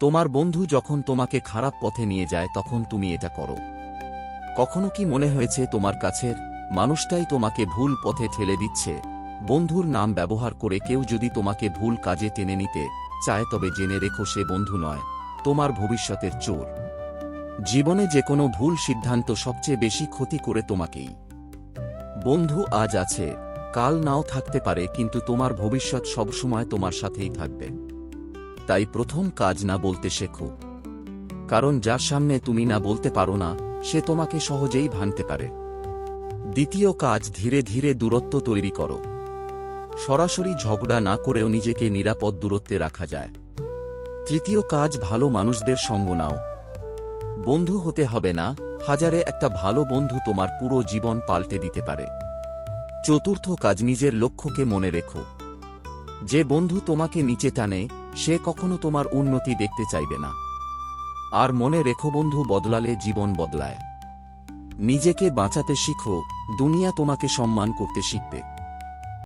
তোমার বন্ধু যখন তোমাকে খারাপ পথে নিয়ে যায় তখন তুমি এটা করো? কখনো কি মনে হয়েছে তোমার কাছের মানুষটাই তোমাকে ভুল পথে ঠেলে দিচ্ছে? বন্ধুর নাম ব্যবহার করে কেউ যদি তোমাকে ভুল কাজে টেনে নিতে চায় তবে জেনে রেখো সে বন্ধু নয়, তোমার ভবিষ্যতের চোর। জীবনে যে কোনো ভুল সিদ্ধান্ত সবচেয়ে বেশি ক্ষতি করে তোমাকেই। বন্ধু আজ আছে, কাল নাও থাকতে পারে, কিন্তু তোমার ভবিষ্যৎ সবসময় তোমার সাথেই থাকবে। তাই প্রথম কাজ না বলতে শেখো, কারণ যার সামনে তুমি না বলতে পারো না সে তোমাকে সহজেই ভাঙতে পারে। দ্বিতীয় কাজ, ধীরে ধীরে দূরত্ব তৈরি করো। সরাসরি ঝগড়া না করেও নিজেকে নিরাপদ দূরত্বে রাখা যায়। তৃতীয় কাজ, ভালো মানুষদের সঙ্গ নাও। বন্ধু হতে হবে না, হাজারে একটা ভালো বন্ধু তোমার পুরো জীবন পাল্টে দিতে পারে। চতুর্থ কাজ, নিজের লক্ষ্যকে মনে রেখো। যে বন্ধু তোমাকে নিচে টানে সে কখনো তোমার উন্নতি দেখতে চাইবে না। আর মনে রেখো, বন্ধু বদলালে জীবন বদলায়। নিজেকে বাঁচাতে শিখো, দুনিয়া তোমাকে সম্মান করতে শিখবে।